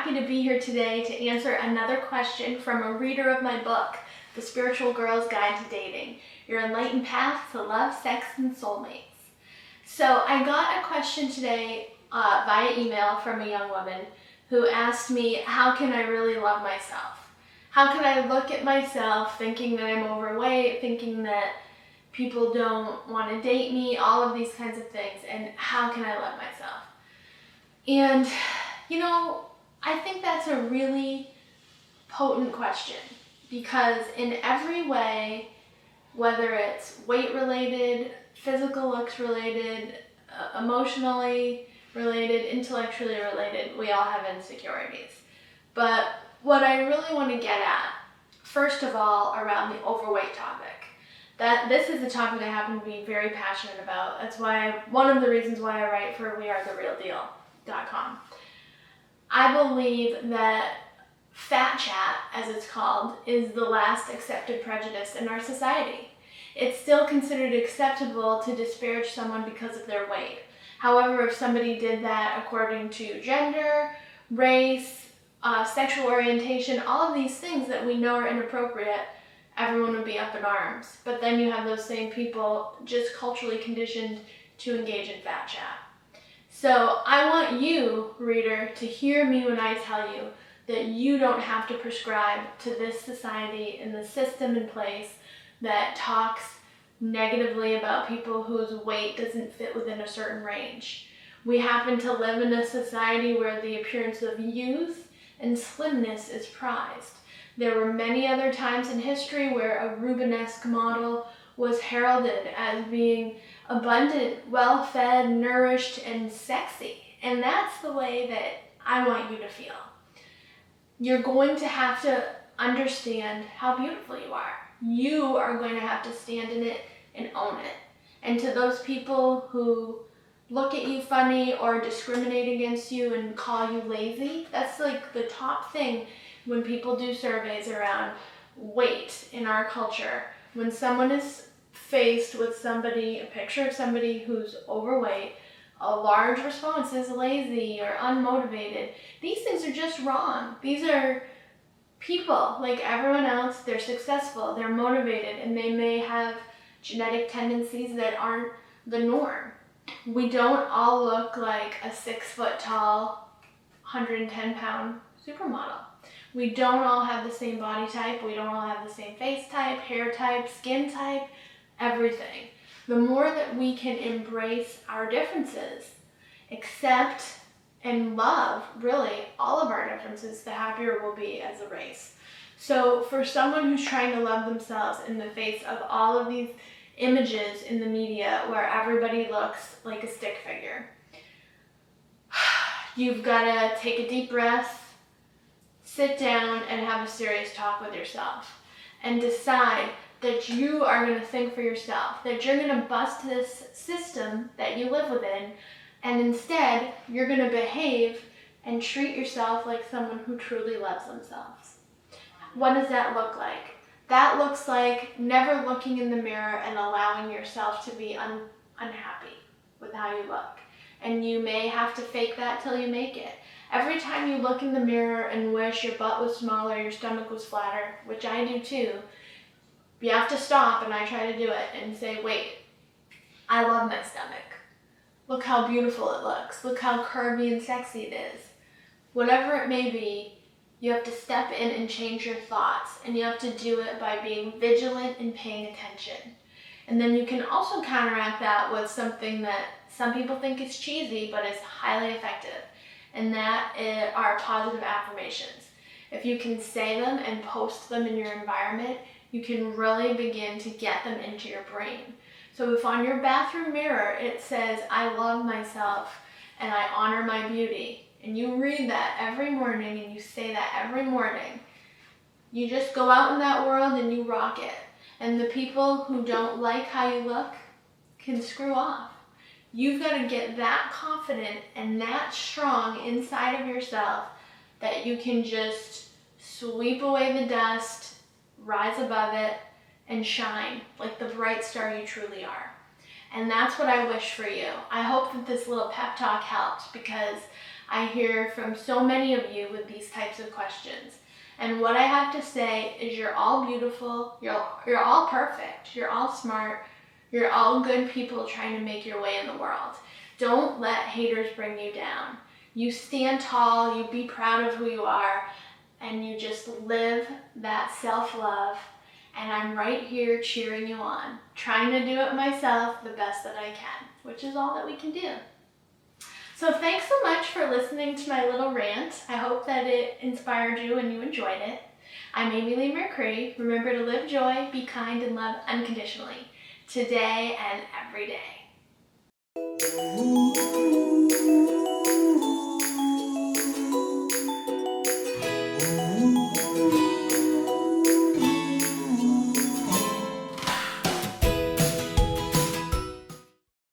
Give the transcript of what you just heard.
happy to be here today to answer another question from a reader of my book, The Spiritual Girl's Guide to Dating, Your Enlightened Path to Love, Sex, and Soulmates. So I got a question today via email from a young woman who asked me, how can I really love myself? How can I look at myself thinking that I'm overweight, thinking that people don't want to date me, all of these kinds of things, and how can I love myself? And, you know, I think that's a really potent question because in every way, whether it's weight related, physical looks related, emotionally related, intellectually related, we all have insecurities. But what I really want to get at, first of all, around the overweight topic, that this is a topic I happen to be very passionate about. That's why, one of the reasons why I write for wearetherealdeal.com. I believe that fat chat, as it's called, is the last accepted prejudice in our society. It's still considered acceptable to disparage someone because of their weight. However, if somebody did that according to gender, race, sexual orientation, all of these things that we know are inappropriate, everyone would be up in arms. But then you have those same people just culturally conditioned to engage in fat chat. So I want you, reader, to hear me when I tell you that you don't have to prescribe to this society and the system in place that talks negatively about people whose weight doesn't fit within a certain range. We happen to live in a society where the appearance of youth and slimness is prized. There were many other times in history where a Rubenesque model was heralded as being abundant, well-fed, nourished, and sexy. And that's the way that I want you to feel. You're going to have to understand how beautiful you are. You are going to have to stand in it and own it. And to those people who look at you funny or discriminate against you and call you lazy, that's like the top thing when people do surveys around weight in our culture. When someone is faced with a picture of somebody who's overweight, a large response is lazy or unmotivated. These things are just wrong. These are people like everyone else. They're successful, they're motivated, and they may have genetic tendencies that aren't the norm. We don't all look like a 6 foot tall, 110 pound supermodel. We don't all have the same body type. We don't all have the same face type, hair type, skin type, everything. The more that we can embrace our differences, accept and love really all of our differences, the happier we'll be as a race. So for someone who's trying to love themselves in the face of all of these images in the media where everybody looks like a stick figure, you've got to take a deep breath, sit down, and have a serious talk with yourself and decide that you are going to think for yourself, that you're going to bust this system that you live within, and instead you're going to behave and treat yourself like someone who truly loves themselves. What does that look like? That looks like never looking in the mirror and allowing yourself to be unhappy with how you look. And you may have to fake that till you make it. Every time you look in the mirror and wish your butt was smaller, your stomach was flatter, which I do too, you have to stop, and I try to do it, and say, wait, I love my stomach. Look how beautiful it looks. Look how curvy and sexy it is. Whatever it may be, you have to step in and change your thoughts, and you have to do it by being vigilant and paying attention. And then you can also counteract that with something that some people think is cheesy, but is highly effective, and that are positive affirmations. If you can say them and post them in your environment, you can really begin to get them into your brain. So if on your bathroom mirror it says, I love myself and I honor my beauty, and you read that every morning and you say that every morning, you just go out in that world and you rock it. And the people who don't like how you look can screw off. You've got to get that confident and that strong inside of yourself that you can just sweep away the dust, rise above it, and shine like the bright star you truly are. And that's what I wish for you. I hope that this little pep talk helped, because I hear from so many of you with these types of questions. And what I have to say is you're all beautiful, you're all perfect, you're all smart, you're all good people trying to make your way in the world. Don't let haters bring you down. You stand tall, you be proud of who you are, and you just live that self-love. And I'm right here cheering you on, trying to do it myself the best that I can, which is all that we can do. So thanks so much for listening to my little rant. I hope that it inspired you and you enjoyed it. I'm Amy Leigh Mercree. Remember to live joy, be kind, and love unconditionally, today and every day.